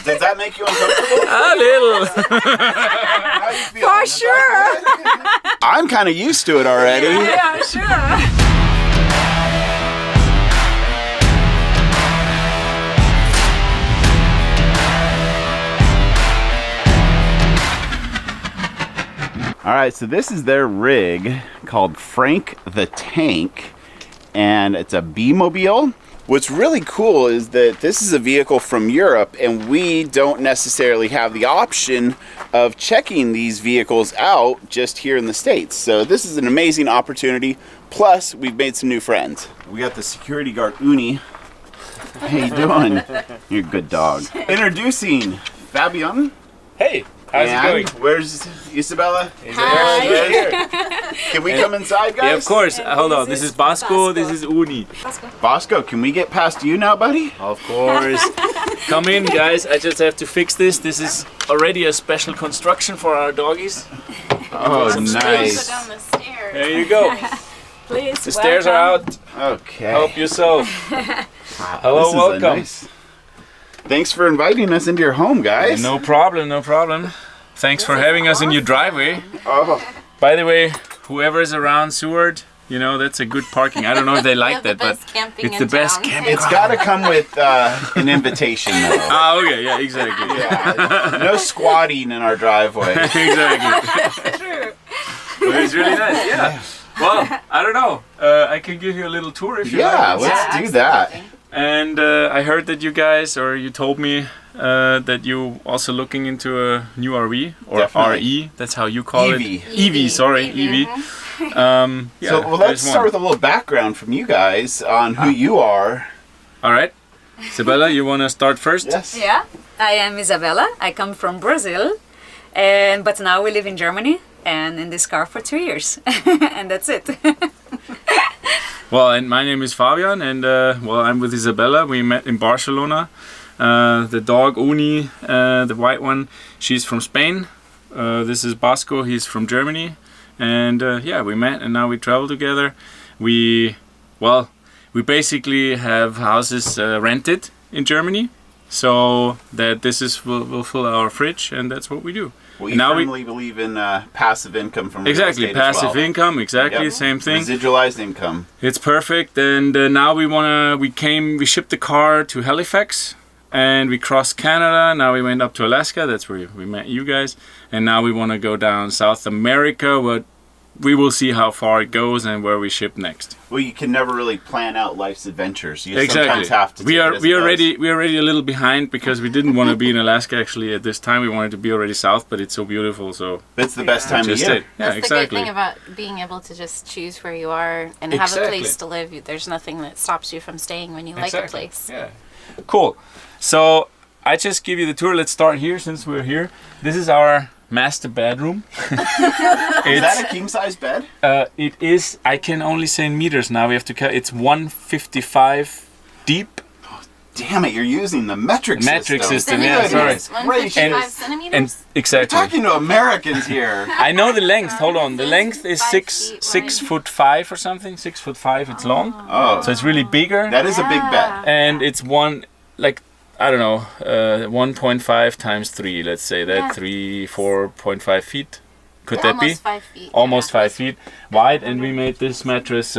Does that make you uncomfortable? A little. How you feeling? For Is sure. that good? I'm kind of used to it already. Yeah, sure. All right, so this is their rig called Frank the Tank, and it's a BiMobil. What's really cool is that this is a vehicle from Europe, and we don't necessarily have the option of checking these vehicles out just here in the States. So this is an amazing opportunity. Plus, we've made some new friends. We got the security guard, Uni. How you doing? You're a good dog. Introducing Fabian. Hey, how's it going? Where's Isabella? Isabella here. Can we come inside, guys? Yeah, of course. Hold on. This is Bosco. This is Uni. Bosco, can we get past you now, buddy? Of course. Come in, guys. I just have to fix this. This is already a special construction for our doggies. Oh, nice. Down the stairs. There you go. Please. The stairs are out. Okay. Help yourself. Hello, This is a welcome. nice- Thanks for inviting us into your home, guys. No problem, no problem. Thanks for having us in your driveway. Oh, By the way, whoever is around Seward, you know, that's a good parking. I don't know if they like that, but it's the best camping. it's got to come with an invitation, though. Ah, okay, yeah, exactly. Yeah, no squatting in our driveway. Exactly. True. But it's really nice, yeah. Well, I don't know. I can give you a little tour if you Yeah, like. let's do that. And I heard that you guys, or you told me that you also looking into a new RV or Definitely. RE. That's how you call EV. it. EV, sorry, EV. Yeah, So, well, let's there's start one. with a little background from you guys on who you are. All right, Isabella, you want to start first? Yes. Yeah, I am Isabella. I come from Brazil, but now we live in Germany and in this car for 2 years, and that's it. Well, and my name is Fabian, and well, I'm with Isabella. We met in Barcelona. The dog Uni, the white one, she's from Spain. This is Bosco. He's from Germany, and yeah, we met, and now we travel together. We basically have houses rented in Germany, so that this is will fill our fridge, and that's what we do. Well, And you now firmly believe in passive income from real exactly estate as passive well. income, exactly Yep. same thing. Residualized income. It's perfect, and now we shipped the car to Halifax, and we crossed Canada. Now we went up to Alaska. That's where we met you guys, and now we want to go down South America. But we will see how far it goes and where we ship next. Well, you can never really plan out life's adventures. You Exactly. sometimes have to. We take are it as it goes. we are already a little behind because we didn't want to be in Alaska actually at this time. We wanted to be already south, but it's so beautiful, so It's the best time of just year. it. Yeah, That's the good exactly. thing about being able to just choose where you are and have a Exactly. place to live. There's nothing that stops you from staying when you like a place. Yeah. Cool. So I just give you the tour. Let's start here since we're here. This is our master bedroom. Is that a king size bed? It is. I can only say in meters now. We have to cut. It's 155 deep. Damn it! You're using the metric System, yeah, sorry. Centimeters, 155 And- centimeters. And exactly. Talking to Americans here. I know the length. Hold on. The length is 5 feet 6'5" or something. 6'5". It's long. Oh, So it's really bigger. that is a big bet. And it's I don't know, 1.5 times 3. Let's say that Yeah. 4.5 feet. Could that be? Almost 5 feet. Almost yeah. 5 feet wide, and we made this mattress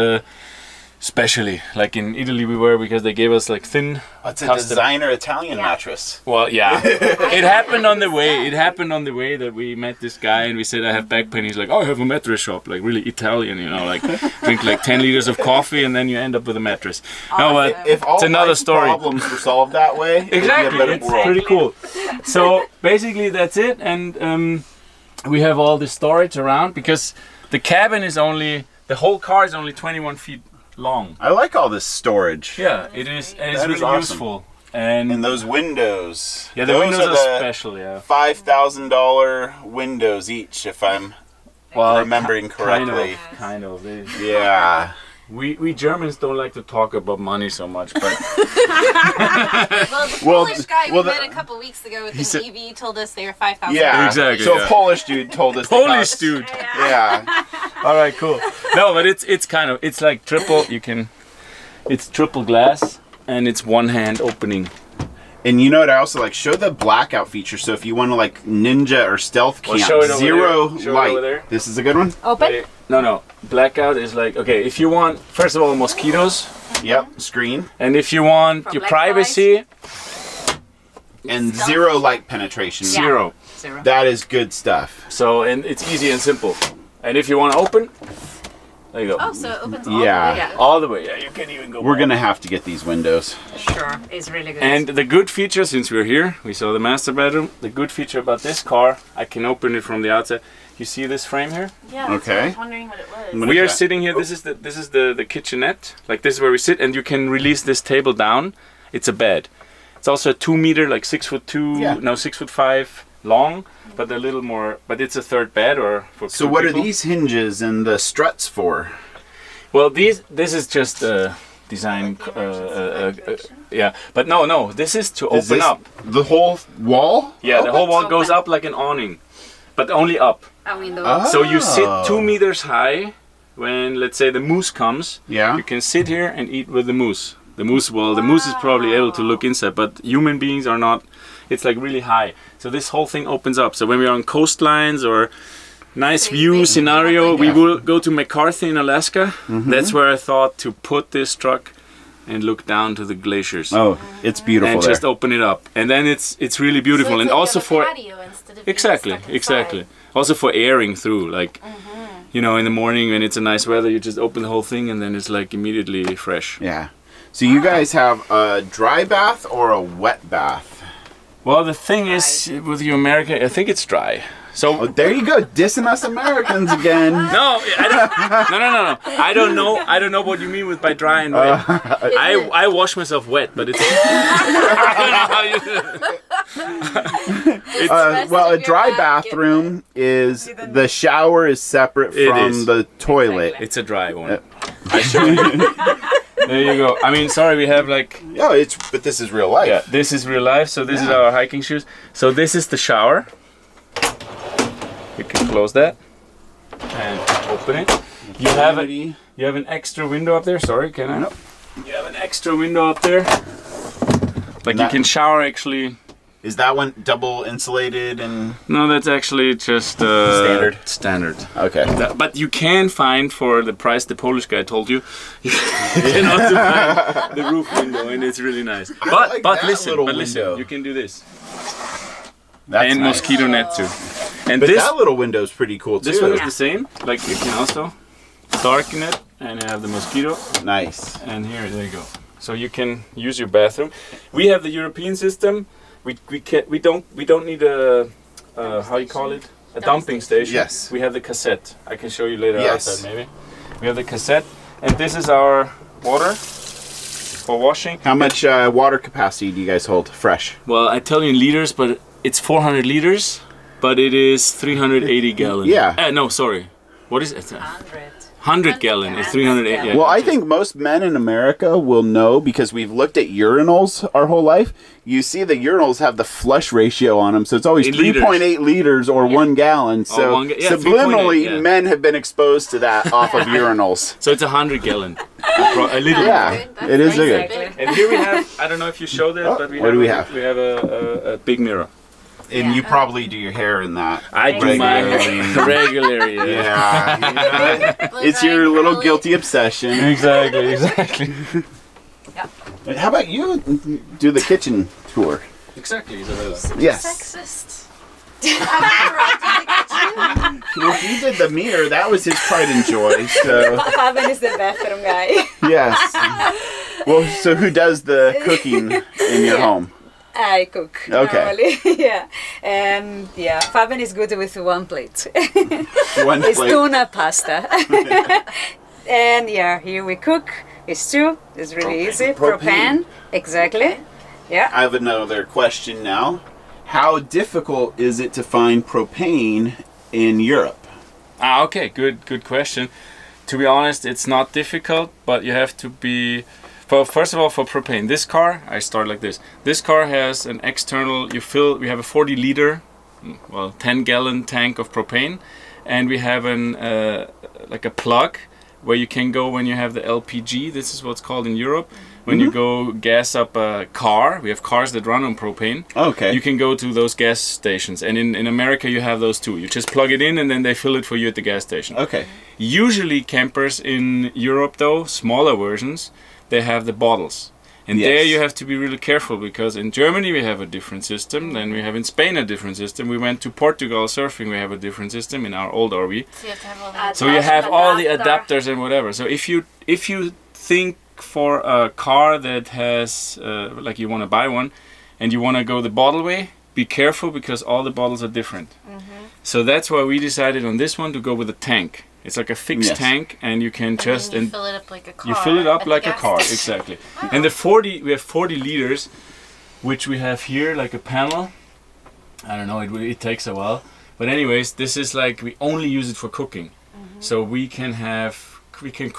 specially. Like in Italy, we were because they gave us like thin. It's a custom- designer Italian Yeah. mattress. Well, yeah, it happened on the way. It happened on the way that we met this guy, and we said, "I have back pain." He's like, "Oh, I have a mattress shop." Like really Italian, you know, like drink like 10 liters of coffee, and then you end up with a mattress. No, but If all It's another life's story. problems were solved that way, it'd be a exactly, better it's world. pretty cool. So basically, that's it, and we have all the storage around because the cabin is the whole car is only 21 feet long. I like all this storage. Yeah, it is, and it's That is really awesome. useful. And And those windows. yeah, the those windows are the special. Yeah, $5,000 windows each, if I'm well, remembering correctly. Kind of. Yeah. We Germans don't like to talk about money so much, but Well, the Well, Polish guy well, we the- met a couple weeks ago with He an said- EV told us they were $5,000. Yeah. Exactly, So yeah. a Polish dude told us. the Polish cost. dude. Yeah. All right, cool. No, but it's like triple. It's triple glass, and it's one hand opening. And you know what I also like? Show the blackout feature. So if you want to like ninja or stealth camp, show it over zero there. Show it light. over there. This is a good one? Open? No. Blackout is like, okay, if you want, first of all, mosquitoes. Yep, screen. And if you want For your black privacy, And zero light penetration. Yeah. zero. That is good stuff. So, and it's easy and simple. And if you want to open, there you go. Oh, so it opens all Yeah. the way. All the way. Yeah, you can even go. We're going to have to get these windows. Sure, it's really good. And the good feature, since we're here, we saw the master bedroom. The good feature about this car, I can open it from the outside. You see this frame here? Yeah, that's Okay. what I was wondering what it was. What We is are that? sitting here. This is the kitchenette. Like this is where we sit, and you can release this table down. It's a bed. It's also a 2 meter, like 6'2", Yeah. no 6'5" long, but a little more. But it's a third bed or for. So two what people. are these hinges and the struts for? Well, this is just design. Yeah, but no. This is to Is open this up. the whole wall? Yeah, the whole wall goes Open. up like an awning, but only up. A window. Oh. So you sit 2 meters high. When let's say the moose comes, Yeah. you can sit here and eat with the moose. The moose, well, the moose is probably able to look inside, but human beings are not. It's like really high. So this whole thing opens up. So when we're on coastlines or nice So you view basically scenario, have we like will go to McCarthy in Alaska. That's where I thought to put this truck and look down to the glaciers. Oh, it's beautiful and there. just open it up. And then it's really beautiful. So it's And like also you have for a patio instead of being exactly, stuck inside. exactly. Also for airing through, like you know, in the morning when it's a nice weather, you just open the whole thing and then it's like immediately fresh. Yeah. So you guys have a dry bath or a wet bath? Well, the thing is with you America, I think it's dry. So Oh, there you go, dissing us Americans again. no, no. I don't know what you mean with by dry and wet. I wash myself wet, but it's. I don't know how you. Well, a Your dry back, bathroom is the shower is separate It from is. the toilet. It's a dry one. I show you. There you go. I mean, sorry, we have like. Oh, but this is real life. Yeah, this is real life. So this is Yeah. our hiking shoes. So this is the shower. You can close that and open it. You have an extra window up there. Sorry, can I? Nope. You have an extra window up there. Like you that- can shower actually. Is that one double insulated and No, that's actually just Standard? Standard. okay? But you can find for the price the Polish guy told you. You can also find the roof window, and it's really nice. like But that listen, little window. you can do this That's and nice. mosquito net too. And But this that little window is pretty cool too. this one is the same. Like you can also darken it and have the mosquito. Nice. And here, there you go. So you can use your bathroom. We have the European system. We don't need a how you call it, a dumping station. Yes. We have the cassette. I can show you later Yes. outside maybe. We have the cassette, and this is our water for washing. How much water capacity do you guys hold fresh? Well, I tell you in liters, but it's 400 liters, but it is 380 gallon. Yeah. No, sorry. What is it? 100. 100 gallon. It's 380. Yeah. Well, I think most men in America will know because we've looked at urinals our whole life. You see the urinals have the flush ratio on them, so it's always In liters. 3.8 liters or 1 gallon. So 1 yeah, 3.8, subliminally, yeah. men have been exposed to that off of urinals. So it's 100 gallon. A little. Yeah, it is a good. Exactly. And here we have, I don't know if you show that, Oh, but we what have, do we have? We have a big mirror. And you probably do your hair in that. I do my regularly. Yeah. Yeah, you know, Blow it's dry your and little curly. guilty obsession. Exactly. How about you do the kitchen tour? Exactly, Isabella. Yes. Sexist. Well, if you did the mirror, that was his pride and joy. So Fabian is the bathroom guy. yes. Well, so who does the cooking in your home? I cook Okay. normally. Yeah. And yeah, Fabian is good with one plate. One It's plate. tuna pasta. And yeah, here we cook. It's two. It's really easy. Propane. Exactly. Yeah. I have another question now. How difficult is it to find propane in Europe? Okay, good question. To be honest, it's not difficult, but you have to be. First of all, for propane, this car, I start like this. This car has an external. We have a 40 liter, 10 gallon tank of propane, and we have like a plug where you can go when you have the LPG. This is what's called in Europe. When you go gas up a car, we have cars that run on propane. Okay. You can go to those gas stations. And in America, you have those too. You just plug it in and then they fill it for you at the gas station. Okay. Usually campers in Europe though, smaller versions, they have the bottles. And Yes. there you have to be really careful because in Germany we have a different system. Then we have in Spain a different system. We went to Portugal surfing, we have a different system in our old RV. So you have to have all the So you have all the adapters and whatever. So if you think for a car that has like you want to buy one and you want to go the bottle way, be careful because all the bottles are different. So that's why we decided on this one to go with a tank. It's like a fixed Yes. tank and you can just you fill it up like a car. you fill it up at like the a gas car, station. exactly. And we have 40 liters, which we have here like a panel. I don't know, it takes a while. But anyways, this is like we only use it for cooking. So we can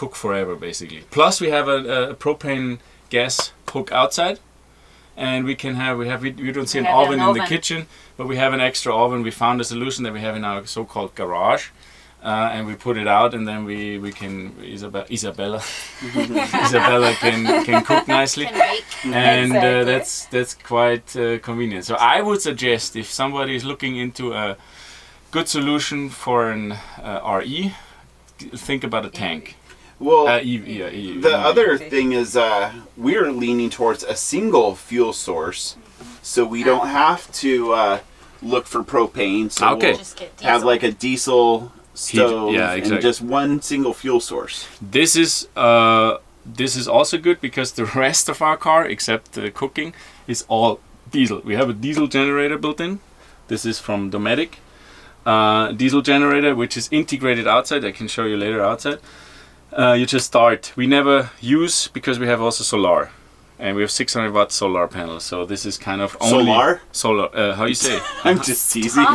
cook forever basically. Plus we have a propane gas hook outside. And we don't see an have oven an in the oven. kitchen, but we have an extra oven. We found a solution that we have in our so-called garage. And we put it out, and then we can Isabella can cook nicely, Can bake. and Exactly. that's quite convenient. So I would suggest if somebody is looking into a good solution for an RE, think about a tank. Well, EV. the other thing is we're leaning towards a single fuel source, so we don't have to look for propane. So Okay. we'll Just get have diesel. like a diesel stove yeah, and exactly. just one single fuel source. This is also good because the rest of our car, except the cooking, is all diesel. We have a diesel generator built in. This is from Dometic. Diesel generator, which is integrated outside. I can show you later outside. You just start. We never use because we have also solar. And we have 600 watt solar panels. So this is kind of only... Solar? How you say? I'm just teasing.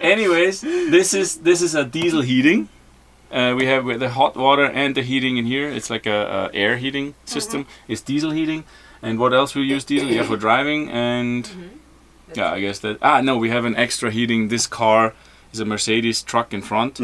Anyways, this is a diesel heating. We have with the hot water and the heating in here. It's like a air heating system. It's diesel heating. And what else we use diesel? Yeah, for driving and yeah, I guess that. No, we have an extra heating. This car is a Mercedes truck in front.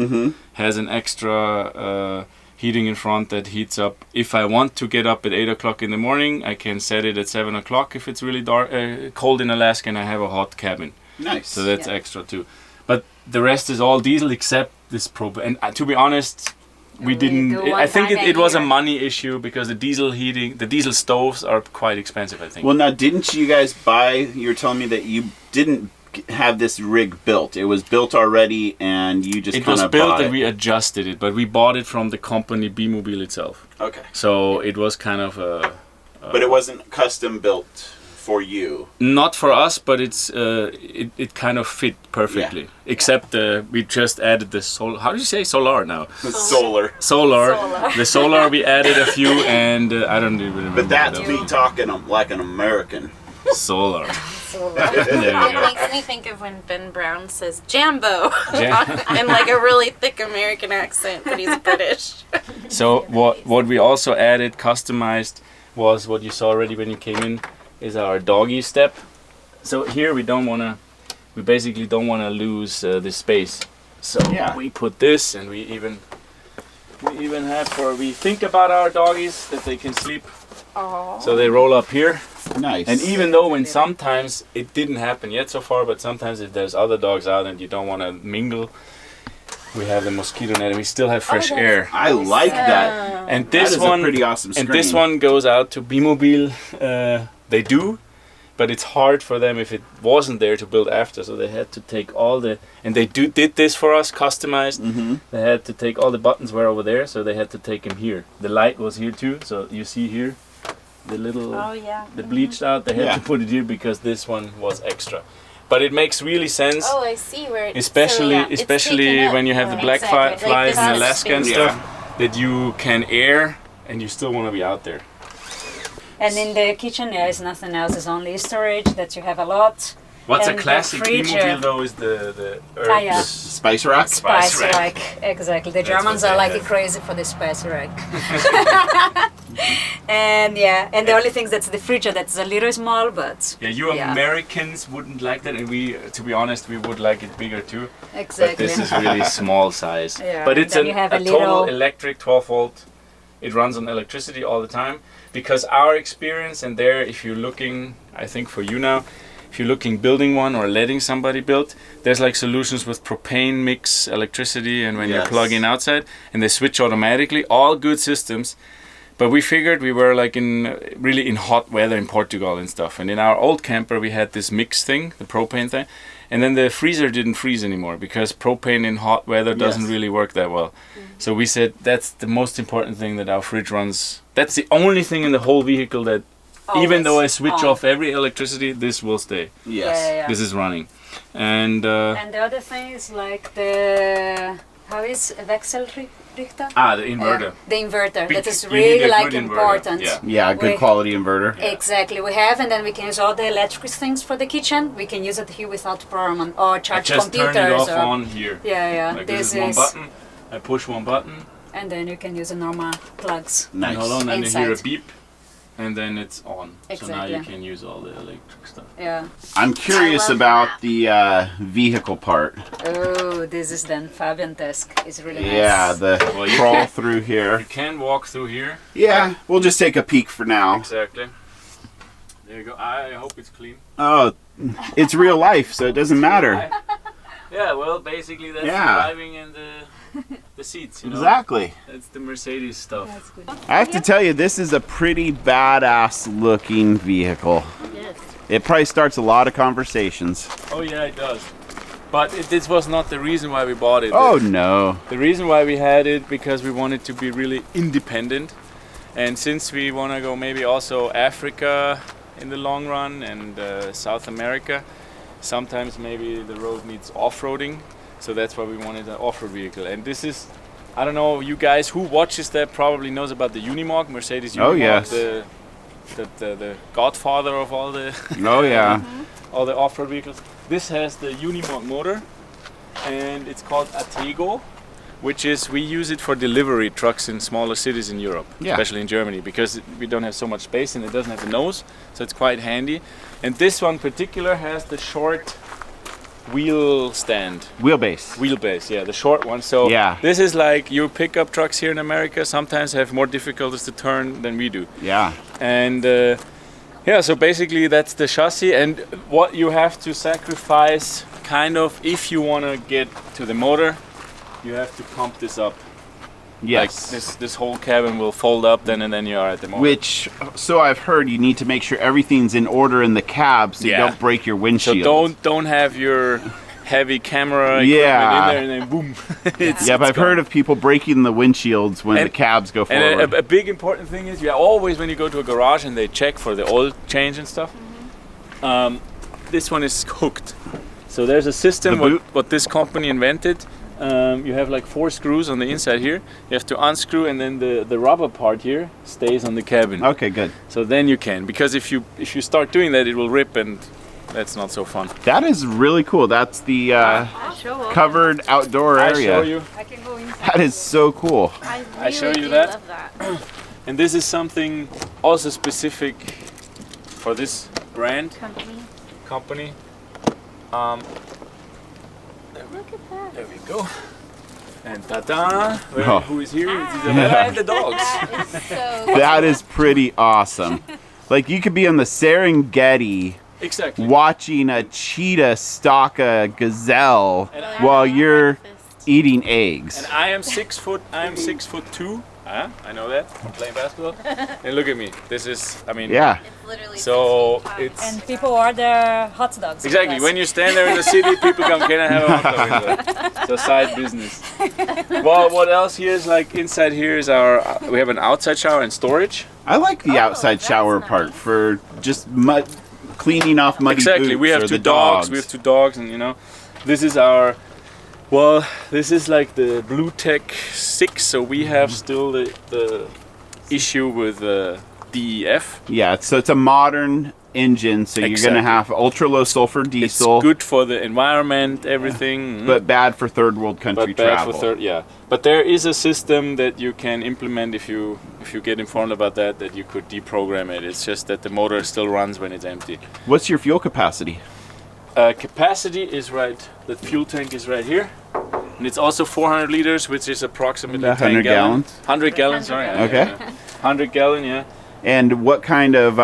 Has an extra heating in front that heats up. If I want to get up at 8 o'clock in the morning, I can set it at 7 o'clock if it's really dark, cold in Alaska, and I have a hot cabin. Nice. So that's extra too. But the rest is all diesel except this propane. And to be honest, we didn't. do one I think time a it was a year. money issue because the diesel heating, the diesel stoves are quite expensive. I think. Well, now, didn't you guys buy? You're telling me that you didn't have this rig built. It was built already, and you just it kind was of built bought and it. we adjusted it, but we bought it from the company BiMobil itself. Okay. So it was kind of a. But it wasn't custom built for you. Not for us, but it kind of fit perfectly. Yeah. Except we just added the solar. How do you say solar now? Solar. Solar. Solar. The solar we added a few, and I don't even remember. But that's what me talking like an American. solar. There It we go. makes me think of when Ben Brown says Jambo Jam- in like a really thick American accent, but he's British. So what we also added, customized, was what you saw already when you came in, is our doggy step. So here we basically don't want to lose this space. So Yeah. we put this, and we even have we think about our doggies that they can sleep. Oh. So they roll up here. Nice. And even though when sometimes it didn't happen yet so far, but sometimes if there's other dogs out and you don't want to mingle, we have the mosquito net and we still have fresh air. I like that. And That this is one, a pretty awesome screen. and this one goes out to BiMobil. They do, but it's hard for them if it wasn't there to build after. So they had to take all the, and they did this for us, customized. They had to take all the buttons were over there, so they had to take them here. The light was here too, so you see here, the little, Yeah. the bleached out. They had Yeah. to put it here because this one was extra. But it makes really sense. Oh, I see where it's Especially, it's especially taken up. when you have the black Exactly. Like flies this in is Alaska and space. stuff, that you can air and you still want to be out there. And in the kitchen there is nothing else. It's only storage that you have a lot. What's a And the classic fridge, BiMobil though is the Ah, yeah. herbs. Spice rack. Spice rack. rack. Exactly. The That's Germans what are they like have. crazy for the spice rack. And yeah, and the only thing that's the fridge that's a little small, but Yeah, you Americans wouldn't like that, and we, to be honest, we would like it bigger too. exactly. But this is really small size. Yeah, But and it's then you have a a total little- electric 12 volt. It runs on electricity all the time. Because our experience, and there, if you're looking, I think for you now, if you're looking building one or letting somebody build, there's like solutions with propane mix electricity, and when you plug in outside, and they switch automatically. All good systems. But we figured we were like really in hot weather in Portugal and stuff. And in our old camper, we had this mix thing, the propane thing. And then the freezer didn't freeze anymore because propane in hot weather doesn't really work that well. So we said that's the most important thing, that our fridge runs. That's the only thing in the whole vehicle that, even though I switch off every electricity, this will stay. Yeah. This is running. And And the other thing is like the, how is Wechselrichter? the inverter. The inverter. Big- That is you need really a like good inverter, important. yeah. Yeah, good We- quality inverter. Exactly, we have, and then we can use all the electric things for the kitchen. We can use it here without problem, or I charge just computers. turn it off or, on here. Yeah. Like this is one button. I push one button. And then you can use the normal plugs. Nice. And hold on, and you hear a Inside. beep, and then it's on. So now you Exactly. can use all the electric stuff. Yeah. I'm curious I love about that. the vehicle part. Oh, this is then Fabian desk. It's really nice. Yeah, the Well, you crawl can- through here. You can walk through here. Yeah, we'll just take a peek for now. Exactly. There you go. I hope it's clean. Oh, it's real life, so it doesn't matter. Yeah, well, basically that's Yeah. the driving and the seats. You know? Exactly. That's the Mercedes stuff. That's good. I have to tell you, this is a pretty badass looking vehicle. Yes. It probably starts a lot of conversations. Oh yeah, it does. But this was not the reason why we bought it. Oh no. The reason why we had it, because we wanted to be really independent, and since we want to go maybe also Africa in the long run, and South America, sometimes maybe the road needs off-roading, so that's why we wanted an off-road vehicle. And this is, I don't know, you guys who watches that probably knows about the Unimog, Mercedes Unimog, Oh, yes. the godfather of all the Oh yeah. all the off-road vehicles. This has the Unimog motor, and it's called Atego, which is, we use it for delivery trucks in smaller cities in Europe, Yeah. especially in Germany, because we don't have so much space and it doesn't have the nose, so it's quite handy. And this one particular has the short wheel stand, Wheelbase. wheelbase, yeah, the short one. So Yeah. this is like your pickup trucks here in America sometimes have more difficulties to turn than we do. Yeah. And yeah, so basically that's the chassis, and what you have to sacrifice, kind of, if you want to get to the motor, you have to pump this up. Yes. Like this whole cabin will fold up then, and then you are at the motor. Which, so I've heard, you need to make sure everything's in order in the cab so you Yeah. don't break your so windshield. don't have your heavy camera equipment Yeah. in there and then boom. Yeah, but I've heard of people breaking the windshields when the cabs go forward. And a big important thing is, you always, when you go to a garage and they check for the oil change and stuff, this one is hooked. So there's a system The boot? what this company invented. You have like 4 screws on the inside here. You have to unscrew, and then the rubber part here stays on the cabin. Okay, good. So then you can, because if you start doing that, it will rip, and that's not so fun. That is really cool. That's the covered outdoor I area. show you, I can go inside. That is so cool. I really I show you do that? love that. and this is something also specific for this brand company. Look at that. There we go. And ta-da! Oh. Who is here? It's Isabella and the dogs. That is so That is pretty awesome. Like, you could be on the Serengeti Exactly. watching a cheetah stalk a gazelle And while you're breakfast. eating eggs. And I am 6 foot. I am 6'2". I know that. I'm playing basketball. And look at me. This is. I mean. Yeah. It's literally So 16 pounds. it's And people order hot dogs. exactly when you stand there in the city, people come. Can I have a hot dog? It's a side business. Well, what else here is like inside here is our. We have an outside shower and storage. I like the outside that's shower nice. part for just mud, cleaning off muddy Exactly. boots We have or 2 the dogs. We have 2 dogs, and this is our. Well, this is like the Blue Tech 6, so we have still the issue with DEF. Yeah, so it's a modern engine, so you're going to have ultra low sulfur diesel. It's good for the environment, everything. But bad for third world country travel. But there is a system that you can implement if you get informed about that you could deprogram it. It's just that the motor still runs when it's empty. What's your fuel capacity? Capacity is the fuel tank is right here. And it's also 400 liters, which is approximately 100 gallons. 100 gallons, sorry. Okay. 100 gallon, yeah. And what kind of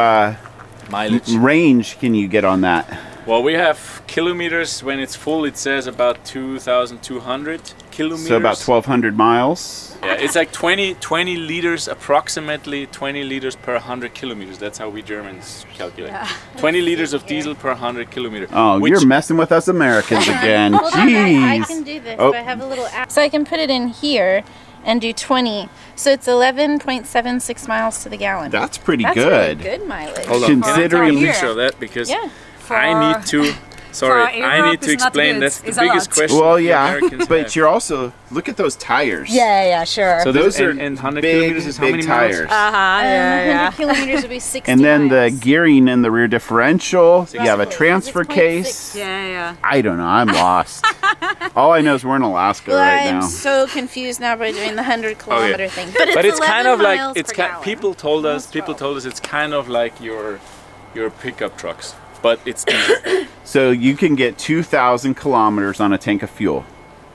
Mileage. range can you get on that? Well, we have kilometers. When it's full, it says about 2,200 kilometers. So about 1,200 miles. Yeah, it's like 20 liters, approximately 20 liters per 100 kilometers. That's how we Germans calculate. 20 liters of diesel per 100 kilometers. Oh, you're messing with us Americans again. Hold on, I Jeez. can do this. Oh. I have a little app. So I can put it in here and do 20. So it's 11.76 miles to the gallon. That's pretty That's good. really good mileage. Hold on, Considering- can I take a picture of that because Yeah. I need to. Sorry, I Europe, need to it's not explain. good. That's the It's a biggest lot. question. Well, the yeah, Americans but have. you're also look at those tires. Yeah, sure. So those are and 100 big, kilometers is how big many tires. miles? 100 kilometers would be 60 And then the miles. gearing in the rear differential. You have a Exactly. transfer 6.6. case. Yeah. I don't know. I'm lost. All I know is we're in Alaska Well, right I'm now. so confused now by doing the 100-kilometer thing. But it's kind of 11 like miles it's per gallon. people told us it's kind of like your pickup trucks, but it's diesel. So you can get 2,000 kilometers on a tank of fuel.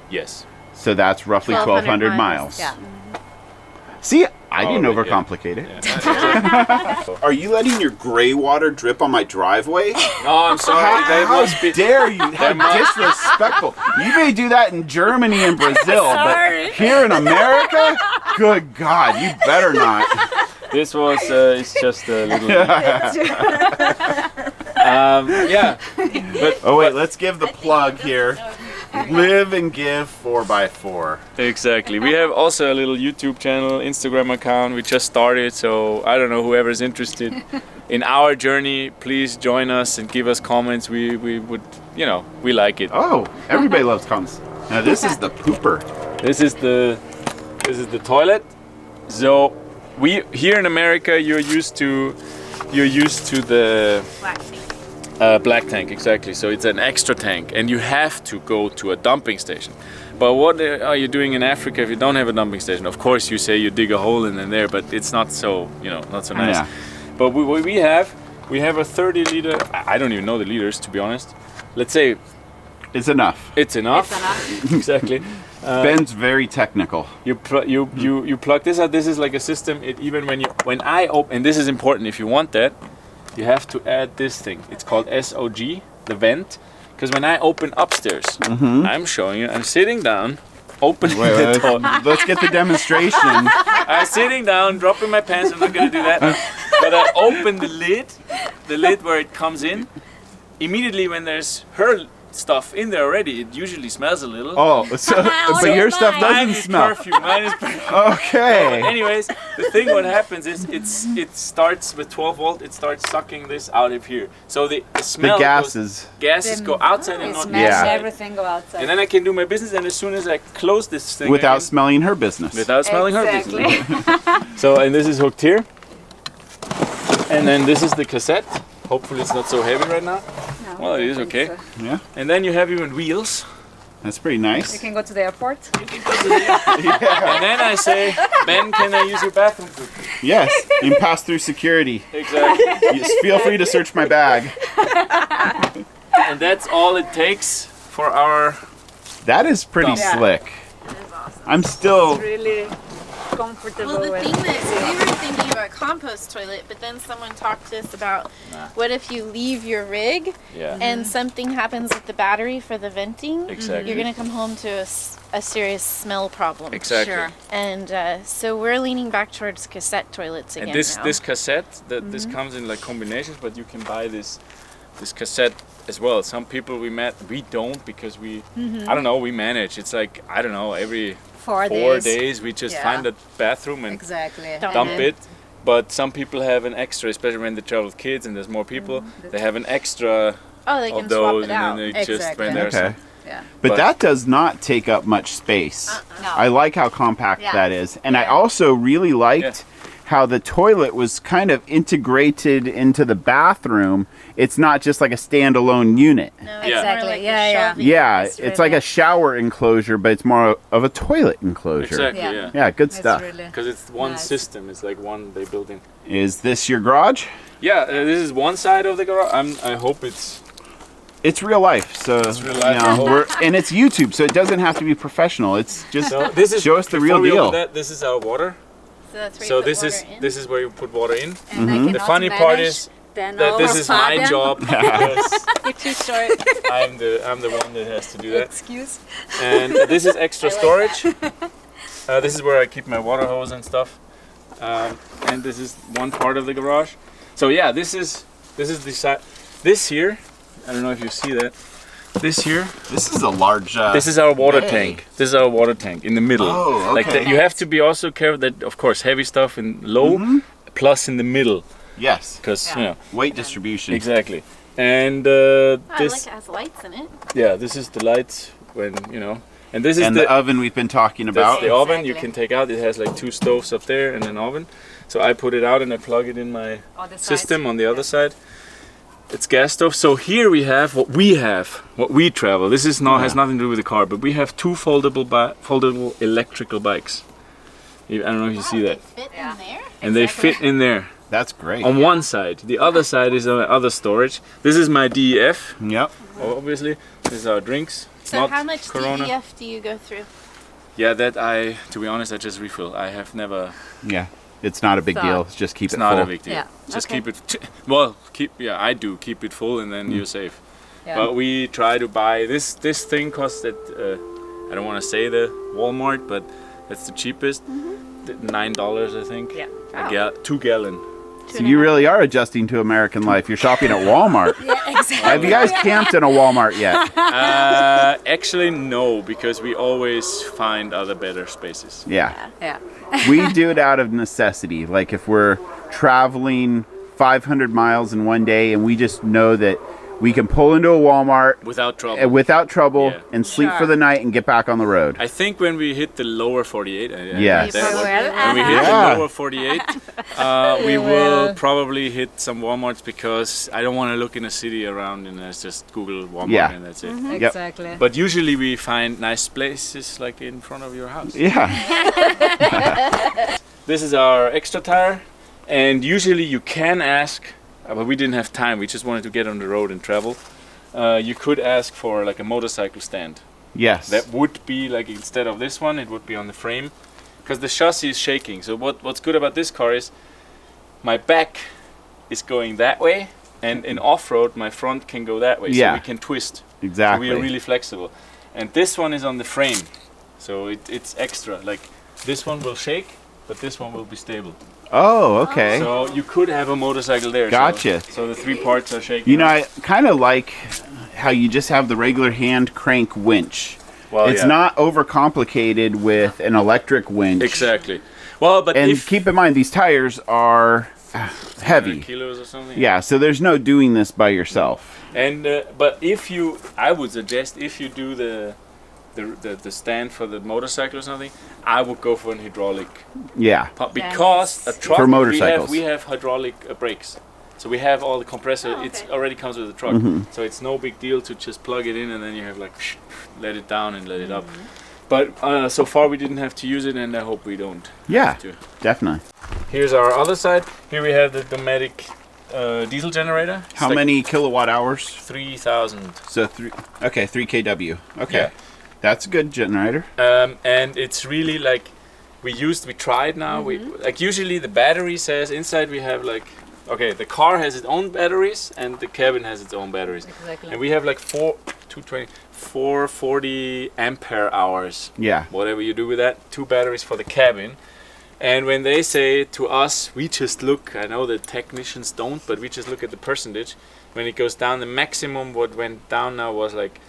Yes. So that's roughly 1,200 miles. Yeah. See, I didn't yeah. overcomplicate it. Are you letting your gray water drip on my driveway? No, I'm sorry. That How must be. dare you? How disrespectful. You may do that in Germany and Brazil, but here in America? Good God, you better not. This was. It's just a little. Yeah. But Oh wait, let's give the plug here. Live and give 4x4. exactly. We have also a little YouTube channel, Instagram account. We just started, so I don't know whoever's interested in our journey. Please join us and give us comments. We would, we like it. Oh, everybody loves comments. Now this is the pooper. This is the toilet. So we here in America, you're used to the black tank, exactly. So it's an extra tank, and you have to go to a dumping station. But what are you doing in Africa if you don't have a dumping station? Of course, you say you dig a hole in there, but it's not so not so nice. Yeah. But what we have a 30 liter. I don't even know the liters, to be honest. Let's say It's enough. it's enough. Exactly. Ben's very technical. You plug this out. This is like a system. When I open, and this is important if you want that, you have to add this thing. It's called SOG, the vent. Because when I open upstairs, I'm showing you. I'm sitting down, opening the door. Let's get the demonstration. I'm sitting down, dropping my pants. I'm not gonna do that. But I open the lid where it comes in. Immediately when there's her stuff in there already, it usually smells a little. Oh, so but your stuff Mine doesn't is smell. perfume. Mine is perfume. Okay. Anyways, the thing what happens is it starts with 12 volt. It starts sucking this out of here. So the smell. The gases. Gases go outside and not Smash inside. everything go outside. And then I can do my business. And as soon as I close this thing, Without again, smelling her business. without smelling her Exactly. business. So and this is hooked here. And then this is the cassette. Hopefully it's not so heavy right now. No, Well, it I is think okay. so. Yeah, And then you have even wheels. that's pretty You nice. can go to the airport. And then I say, Ben, can I use your bathroom? Please? Yes, you can pass through security. Exactly. Just feel free to search my bag. And that's all it takes for our. That is pretty Yeah. slick. I'm still. Really comfortable. Well, the with thing that we were thinking about compost toilet, but then someone talked to us about what if you leave your rig Yeah. and something happens with the battery for the venting? Exactly. You're gonna come home to a serious smell problem. Exactly. Sure. And so we're leaning back towards cassette toilets again And this now. this cassette this comes in like combinations, but you can buy this cassette as well. Some people we don't because I don't know, we manage. It's like I don't know, every 4 4 days we just Yeah. find a bathroom and Exactly. dump it. But some people have an extra, especially when they travel with kids and there's more people. They have an extra oh, they can of swap those, it and out. then they just Exactly. when there's Okay. Yeah. But But- that does not take up much space. No. I like how compact Yeah. that is. And I also really liked how the toilet was kind of integrated into the bathroom. It's not just like a standalone unit. No, Yeah. it's more Exactly, like a yeah, yeah. shelving. Yeah, It's it's like really- a shower enclosure, but it's more of a toilet enclosure. Exactly. Yeah. Yeah. Yeah, good It's stuff. really Because it's one nice. system. It's like one they built in. Is this your garage? Yeah, this is one side of the garage. I hope it's. It's real life, so It's real life, you I know, hope. we're, and it's YouTube, so it doesn't have to be professional. It's just So this is show us the before real we open deal. That, this is our water. So that's where So you put this water is in. this is where you put water in. And I Mm-hmm. The cannot funny part manage is then that this over is my Fabian. job because You're too short. I'm the one that has to do that. Excuse. And this is extra storage. This is where I keep my water hose and stuff. And this is one part of the garage. So yeah, this is the side. This here, I don't know if you see that. This here, This is a large. this is our water Hey. tank. This is our water tank in the middle. Oh, Like okay. that, you have to be also careful that, of course, heavy stuff in low, plus in the middle, Yes, because Yeah. you know weight distribution. exactly. And Oh, I this, like it has lights in it. yeah, this is the lights when you know, and this is And the oven we've been talking that's about. the oven you Exactly. can take out. It has like 2 stoves up there and an oven. So I put it out and I plug it in my Other sides. system on the other side. It's gas stove. So here we have what we travel. This is not has nothing to do with the car, but we have 2 foldable electrical bikes. I don't know if you see that, They fit Yeah. in there. and they fit in there That's great. on one side. The other side is other storage. This is my DEF, Yep. obviously. This is our drinks. It's So not how much Corona. DEF do you go through? Yeah, to be honest, I just refill. I have never. Yeah. It's not a big So- deal. Just keep It's it not full. a big deal. Yeah, Just okay. keep it. Well, I do keep it full, and then you're safe. Yeah. But we try to buy this thing costs at I don't want to say the Walmart, but that's the cheapest. $9, I think. Yeah. 2 gallon. So you really are adjusting to American life. You're shopping at Walmart. Have you guys camped in a Walmart yet? Actually, no, because we always find other better spaces. Yeah. Yeah. We do it out of necessity. Like if we're traveling 500 miles in one day and we just know that we can pull into a Walmart Without trouble. without trouble Yeah. and sleep Sure. for the night and get back on the road. I think when we hit the lower 48, Yes. that You one- will. when we hit Yeah. the lower 48, we will probably hit some Walmarts because I don't want to look in a city around and just Google Walmart Yeah. and that's it. Yep. Exactly. But usually we find nice places like in front of your house. Yeah. This is our extra tire, and usually you can ask, but we didn't have time. We just wanted to get on the road and travel. You could ask for like a motorcycle stand. Yes. That would be like instead of this one, it would be on the frame, because the chassis is shaking. So what's good about this car is my back is going that way, and in off-road my front can go that way. Yeah. So we can twist. Exactly. So we are really flexible. And this one is on the frame, so it's extra. Like this one will shake, but this one will be stable. Oh, okay. So you could have a motorcycle there. Gotcha. So the 3 parts are shaking. You know, I kind of like how you just have the regular hand crank winch. well, It's yeah. not overcomplicated with an electric winch. exactly. Well, but And if keep in mind, these tires are heavy. kilos or something. Yeah, so there's no doing this by yourself. And but I would suggest if you do the stand for the motorcycle or something, I would go for an hydraulic Yeah. pump because a truck For motorcycles. we have hydraulic brakes, so we have all the compressor. Oh, It's okay. already comes with the truck, Mm-hmm. so it's no big deal to just plug it in and then you have like let it down and let it up. But so far we didn't have to use it, and I hope we don't. Yeah, have to. definitely. Here's our other side. Here we have the Dometic diesel generator. It's How like many kilowatt hours? 3,000. So 3 kW. Okay. Yeah. That's a good generator. And it's really like we tried now. We like usually the battery says inside we have like the car has its own batteries and the cabin has its own batteries. Exactly. And we have like 440 ampere hours. Yeah. Whatever you do with that, 2 batteries for the cabin. And when they say to us, we just look, I know the technicians don't, but we just look at the percentage. When it goes down, the maximum what went down now was like,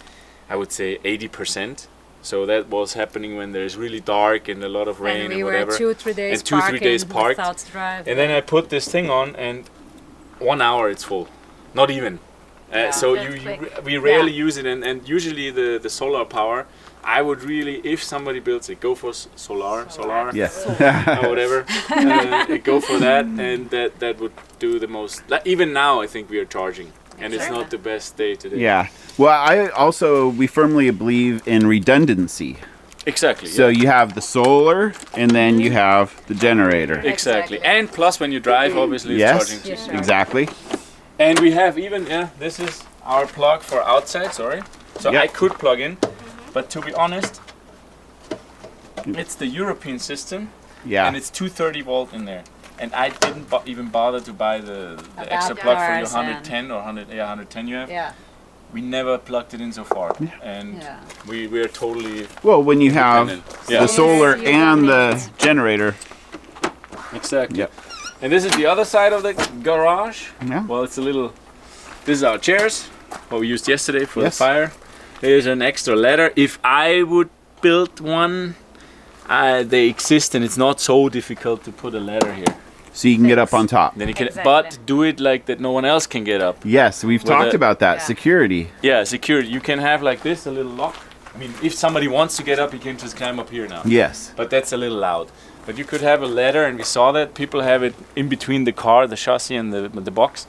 I would say 80%. So that was happening when there's really dark and a lot of rain and and we whatever. were 2-3 days And 2-3 days parked. without drive. And then I put this thing on, and 1 hour it's full, not even. Yeah. So That's quick. we rarely use it, and usually the solar power I would really, if somebody builds it, go for solar, Yes. or whatever. Go for that, and that would do the most. Like, even now, I think we are charging, and it's not the best day today. Yeah. Well, we firmly believe in redundancy. Exactly. So you have the solar, and then you have the generator. Exactly. And plus, when you drive, obviously, it's charging too. Yes. Exactly. And we have even, this is our plug for outside, sorry. So I could plug in, but to be honest, it's the European system, and it's 230 volt in there. And I didn't even bother to buy the extra plug for your 110 or 110 you have. Yeah. We never plugged it in so far, and we are totally. Well, when you have the solar and the generator. Exactly. Yep. And this is the other side of the garage. Yeah. Well, it's a little. This is our chairs, what we used yesterday for the fire. There's an extra ladder. If I would build one, they exist, and it's not so difficult to put a ladder here. So you can get up on top. Then you can, but do it like that no one else can get up. Yes, we've talked about that. Security. Yeah, security. You can have like this, a little lock. I mean, if somebody wants to get up, he can just climb up here now. Yes. But that's a little loud. But you could have a ladder, and we saw that. People have it in between the car, the chassis, and the box.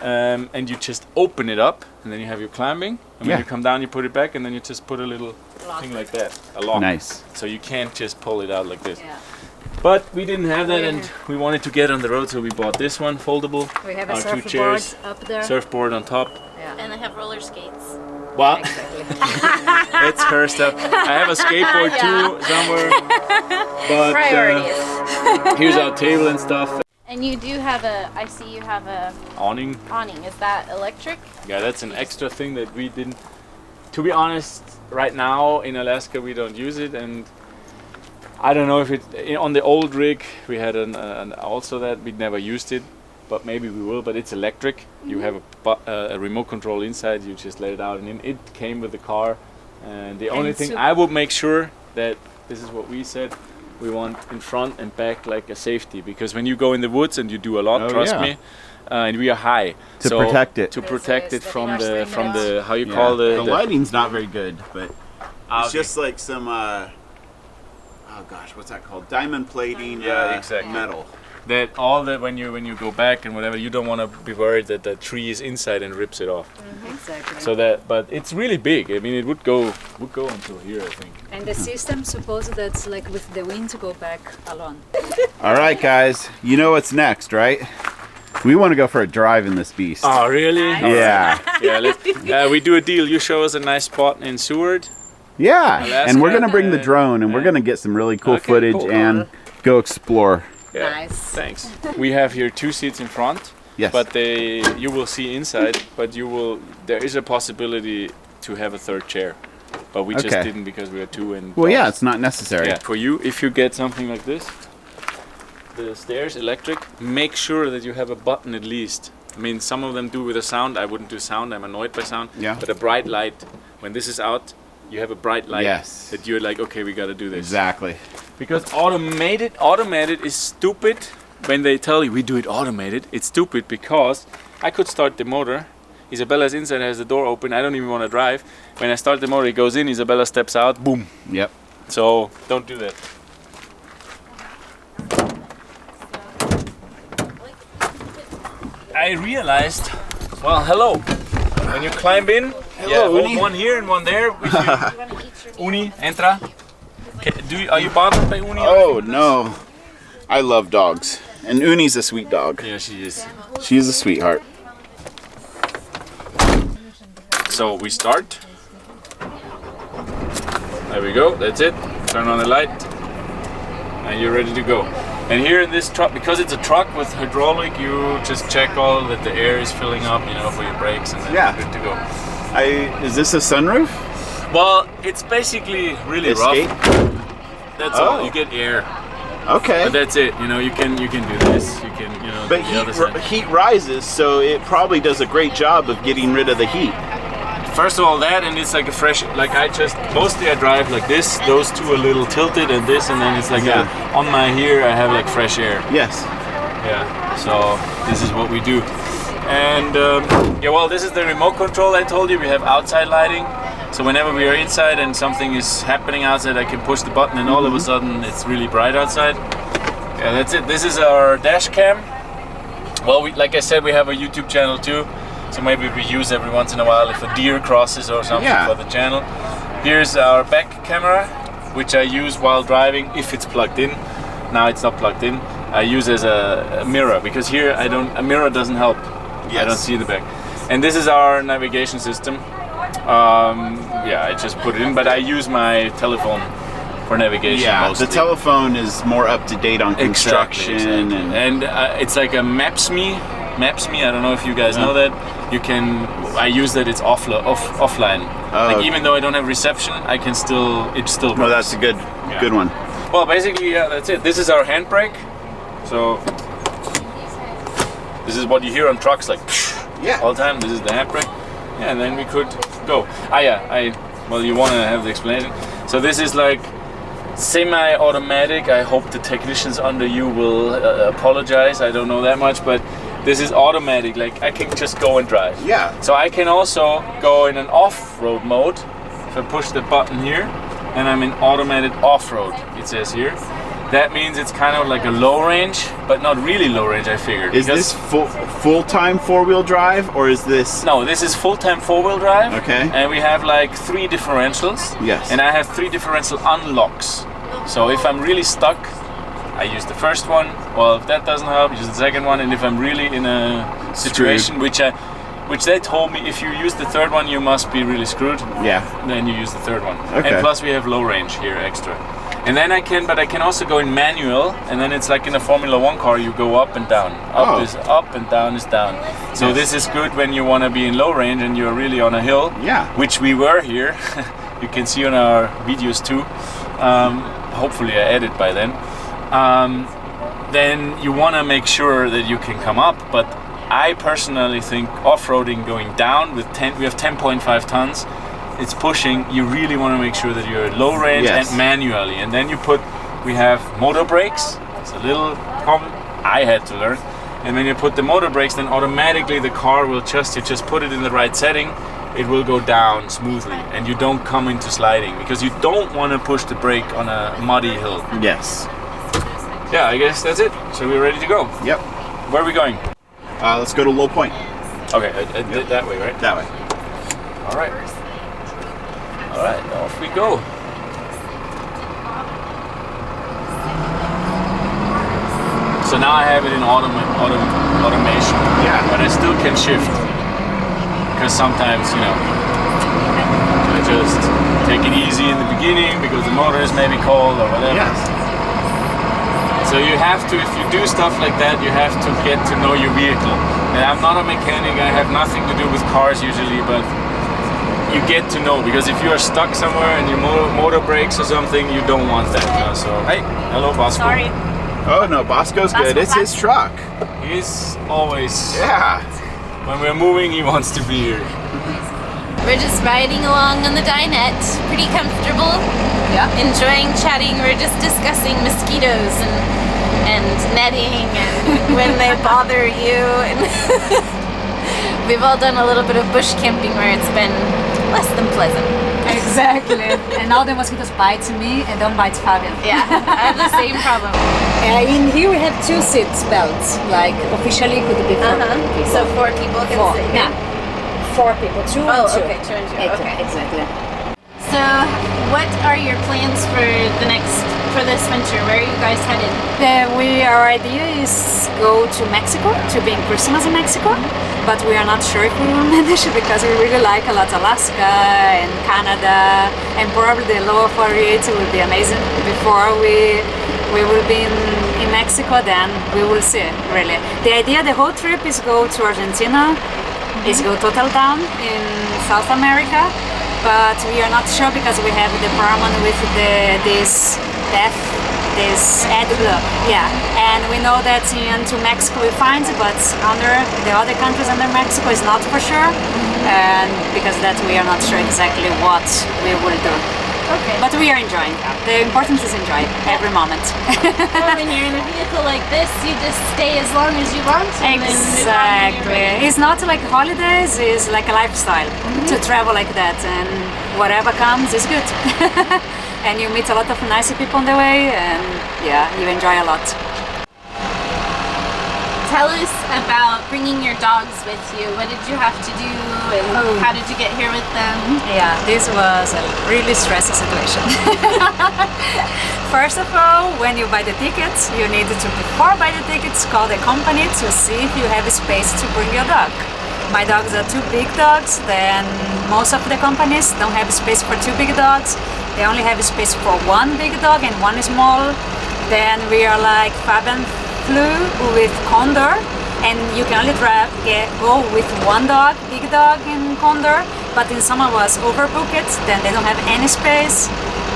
And you just open it up, and then you have your climbing. And when you come down, you put it back, and then you just put a little thing like that, a lock. Nice. So you can't just pull it out like this. Yeah. But we didn't have that, and we wanted to get on the road, so we bought this one, foldable. We have our a 2 surfboard chairs, up there. surfboard on top. Yeah. And they have roller skates. What? It's her stuff. I have a skateboard too somewhere. But Priorities. here's our table and stuff. And you do have I see you have a Awning. awning. Is that electric? Yeah, that's an extra thing that we didn't. To be honest, right now in Alaska we don't use it, and I don't know if on the old rig we had an also that we never used it, but maybe we will. But it's electric. You have a remote control inside. You just let it out, and it came with the car. And the only thing I would make sure that this is what we said. We want in front and back like a safety, because when you go in the woods and you do a lot, trust me, and we are high to protect it from the how you call the lighting's not very good, but it's just like some what's that called, diamond plating, exactly. metal. That all that when you go back and whatever, you don't want to be worried that the tree is inside and rips it off. Exactly. So that, but it's really big. I mean, it would go until here, I think. And the system suppose that's like with the wind to go back alone. All right, guys, you know what's next, right? We want to go for a drive in this beast. Oh, really? Yeah. Yeah. We do a deal. You show us a nice spot in Seward. Yeah. Alaska, and we're gonna bring the drone, and we're gonna get some really cool footage and go explore. Yeah. Nice. Thanks. We have here 2 seats in front. Yes. But you will see inside. But there is a possibility to have a 3rd chair. But we just didn't because we are 2 and. Well, yeah, it's not necessary. Yeah. For you, if you get something like this, the stairs electric, make sure that you have a button at least. I mean, some of them do with a sound. I wouldn't do sound. I'm annoyed by sound. Yeah. But a bright light. When this is out, you have a bright light. Yes. That you're like, okay, we got to do this. Exactly. Because automated is stupid. When they tell you we do it automated, it's stupid because I could start the motor. Isabella's inside, has the door open. I don't even want to drive. When I start the motor, it goes in. Isabella steps out. Boom. Yep. So don't do that. I realized. Well, hello. When you climb in, hold one here and one there. Uni, entra. Are you bothered by Uni? Oh no, I love dogs, and Uni's a sweet dog. Yeah, she is. She's a sweetheart. So we start. There we go. That's it. Turn on the light, and you're ready to go. And here in this truck, because it's a truck with hydraulic, you just check that the air is filling up, for your brakes, and then you're good to go. Is this a sunroof? Well, it's basically really Escape? rough. That's all. You get air. Okay. But that's it. You can do this. You can But heat rises, so it probably does a great job of getting rid of the heat. First of all, that, and it's like a fresh. Like mostly I drive like this. Those two a little tilted, and this, and then it's like on my here I have like fresh air. Yes. Yeah. So this is what we do. And well, this is the remote control I told you. We have outside lighting. So whenever we are inside and something is happening outside, I can push the button and all of a sudden it's really bright outside. Yeah, that's it. This is our dash cam. Well, like I said, we have a YouTube channel too. So maybe we use every once in a while if a deer crosses or something for the channel. Here's our back camera, which I use while driving if it's plugged in. Now it's not plugged in. I use as a mirror because here a mirror doesn't help. Yes. I don't see the back. And this is our navigation system. Yeah, I just put it in, but I use my telephone for navigation. Yeah, mostly. The telephone is more up to date on construction. Exactly. And it's like a Maps.me. Maps.me, I don't know if you guys know that. I use that, it's offline. Like even though I don't have reception, I can still, it still works. Well, that's a good one. Well, basically, yeah, that's it. This is our handbrake. So this is what you hear on trucks, like all the time. This is the handbrake. Yeah, and then we could go. Well, you want to have the explanation. So this is like semi-automatic. I hope the technicians under you will apologize. I don't know that much, but this is automatic. Like I can just go and drive. Yeah. So I can also go in an off-road mode. If I push the button here, and I'm in automated off-road. It says here. That means it's kind of like a low range, but not really low range, I figured. Is this full-time four-wheel drive, or is this... No, this is full-time four-wheel drive. Okay. And we have like 3 differentials. Yes. And I have 3 differential unlocks. So if I'm really stuck, I use the first one. Well, if that doesn't help, use the second one. And if I'm really in a situation which they told me, if you use the third one, you must be really screwed. Yeah. Then you use the third one. Okay. And plus we have low range here extra. And then I can also go in manual, and then it's like in a Formula 1 car, you go up and down. Up is up and down is down. So this is good when you want to be in low range and you're really on a hill. Yeah. Which we were here. You can see on our videos too. Hopefully I edit by then. Then you want to make sure that you can come up, but I personally think off-roading going down with we have 10.5 tons. It's pushing, you really want to make sure that you're low range and manually. And then we have motor brakes. It's a little problem I had to learn. And when you put the motor brakes, then automatically the car will you just put it in the right setting, it will go down smoothly. And you don't come into sliding because you don't want to push the brake on a muddy hill. Yes. Yeah, I guess that's it. So we're ready to go. Yep. Where are we going? Let's go to Low Point. Okay, that way, right? That way. All right. All right, off we go. So now I have it in automation. Yeah. But I still can shift. Because sometimes, I just take it easy in the beginning because the motor is maybe cold or whatever. Yes. So you have to, if you do stuff like that, you have to get to know your vehicle. And I'm not a mechanic, I have nothing to do with cars usually, but you get to know, because if you are stuck somewhere and your motor breaks or something, you don't want that. So, hey, hello Bosco. Sorry. Oh no, Bosco's good. It's his truck. He's always... Yeah. When we're moving, he wants to be here. We're just riding along on the dinette, pretty comfortable. Yeah. Enjoying chatting. We're just discussing mosquitoes and netting and when they bother you. And we've all done a little bit of bush camping where it's been less than pleasant. Exactly. And now the mosquitoes bite me and don't bite Fabian. Yeah, I have the same problem. In here we have 2 seat belts, like officially could be 4 people. So 4 people can sit here? Yeah. 4 people, 2 and 2. Oh, okay, 2 and 2. Okay. Exactly. So, what are your plans for this winter? Where are you guys headed? Our idea is go to Mexico, to be in Christmas in Mexico, but we are not sure if we will manage it because we really like a lot Alaska and Canada, and probably the lower 48 will be amazing. Before we will be in Mexico, then we will see, really. The idea, the whole trip is go to Argentina, is go total down in South America, but we are not sure because we have the problem with this and we know that into Mexico we find, but under the other countries under Mexico is not for sure, and because that we are not sure exactly what we will do. Okay. But we are enjoying. The important is enjoy every moment. Or when you're in a vehicle like this, you just stay as long as you want to. And then move on when you're Exactly. ready. It's not like holidays, it's like a lifestyle to travel like that, and whatever comes is good. And you meet a lot of nice people on the way, and yeah, you enjoy a lot. Tell us about bringing your dogs with you. What did you have to do, and how did you get here with them? Yeah, this was a really stressful situation. First of all, when you buy the tickets, you need to, before buy the tickets, call the company to see if you have space to bring your dog. My dogs are two big dogs, then most of the companies don't have space for two big dogs. They only have space for one big dog and one small. Then we are like Fabian flew with Condor, and you can only go with one dog, big dog in Condor, but in summer was overbooked, then they don't have any space.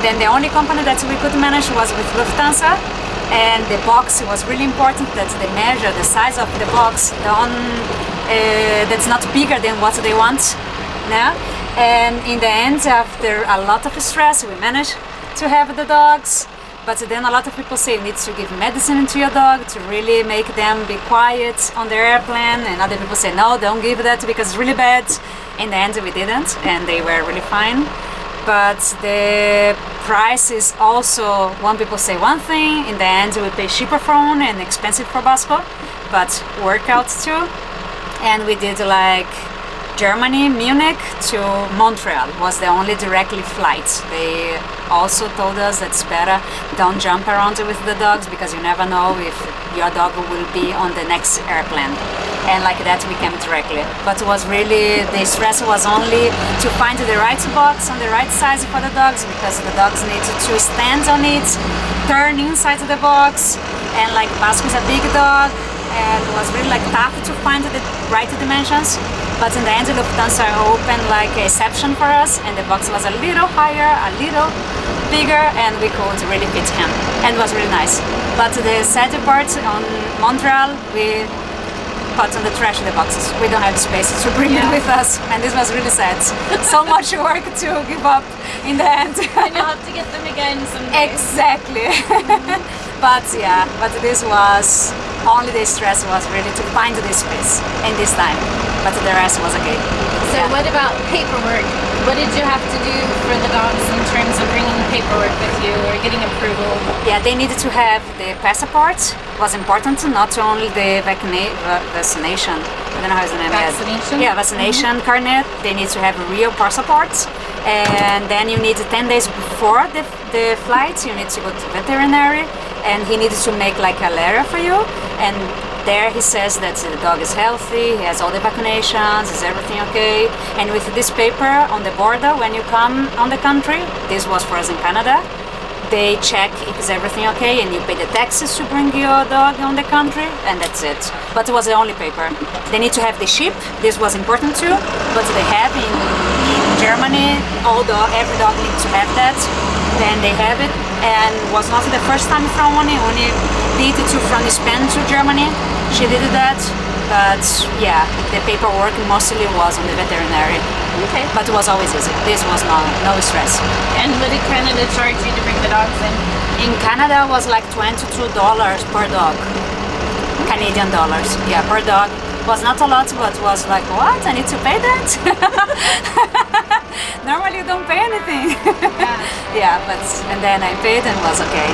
Then the only company that we could manage was with Lufthansa, and the box was really important that they measure the size of the box that's not bigger than what they want now. And in the end, after a lot of stress, we managed to have the dogs. But then a lot of people say you need to give medicine to your dog to really make them be quiet on the airplane, and other people say no, don't give that because it's really bad. In the end we didn't, and they were really fine. But the price is also, one people say one thing, in the end we pay cheaper for one and expensive for Basco, but workouts too. And we did like Germany, Munich to Montreal was the only directly flight. They also told us that's better, don't jump around with the dogs because you never know if your dog will be on the next airplane. And like that we came directly. But it was really, the stress was only to find the right box on the right size for the dogs, because the dogs need to stand on it, turn inside the box, and like Basco is a big dog, and it was really like tough to find the right dimensions. But in the end, Lufthansa opened like a exception for us, and the box was a little higher, a little bigger, and we could really fit him, and it was really nice. But the sad part on Montreal, we put on the trash the boxes. We don't have space to bring it with us, and this was really sad. So much work to give up in the end. And you'll have to get them again someday. Exactly. But yeah, but this was only the stress was really to find the space in this time, but the rest was okay. So what about paperwork? What did you have to do for the dogs in terms of bringing paperwork with you or getting approval? Yeah, they needed to have the passport. Was important, not only the vaccination. I don't know how the name is. Vaccination? Yeah, vaccination carnet. They need to have a real passport, and then you need 10 days before the flight. You need to go to veterinary, and he needs to make like a letter for you, and there he says that the dog is healthy, he has all the vaccinations, is everything okay. And with this paper on the border, when you come on the country, this was for us in Canada, they check if is everything okay, and you pay the taxes to bring your dog on the country, and that's it. But it was the only paper. They need to have the chip, this was important too, but they have in Germany, every dog needs to have that, then they have it. And was not the first time from Uni did it from Spain to Germany. She did that, but yeah, the paperwork mostly was on the veterinary. Okay. But it was always easy. This was no stress. And what did Canada charge you to bring the dogs in? In Canada was like $22 per dog. Canadian dollars. Yeah, per dog. Was not a lot, but was like, what? I need to pay that? Normally you don't pay anything. Yeah, but and then I paid and was okay.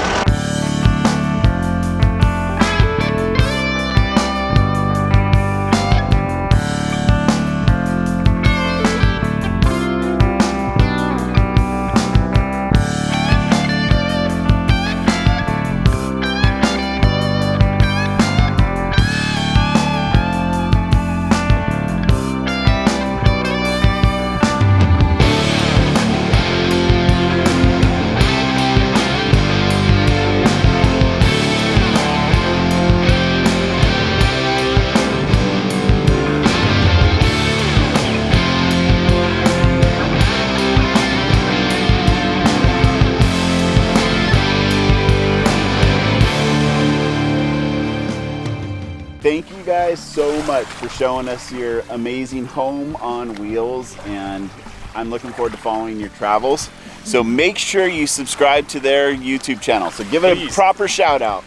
guys so much for showing us your amazing home on wheels, and I'm looking forward to following your travels. So make sure you subscribe to their YouTube channel. So give it a proper shout out.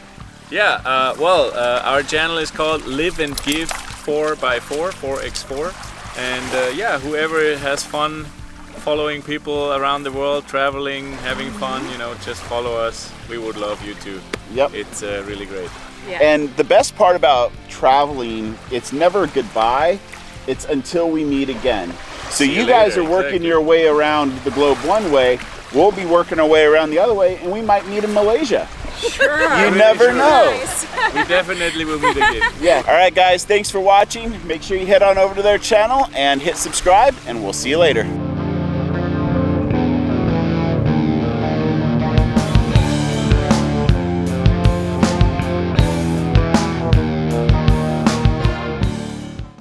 Yeah, our channel is called Live and Give 4x4, 4x4. And yeah, whoever has fun following people around the world, traveling, having fun, you know, just follow us. We would love you too. Yep. It's really great. Yeah. And the best part about traveling, it's never goodbye, it's until we meet again. So you guys are working your way around the globe one way, we'll be working our way around the other way, and we might meet in Malaysia. Sure. You never know. Nice. We definitely will meet again. Yeah. All right, guys, thanks for watching. Make sure you head on over to their channel and hit subscribe, and we'll see you later.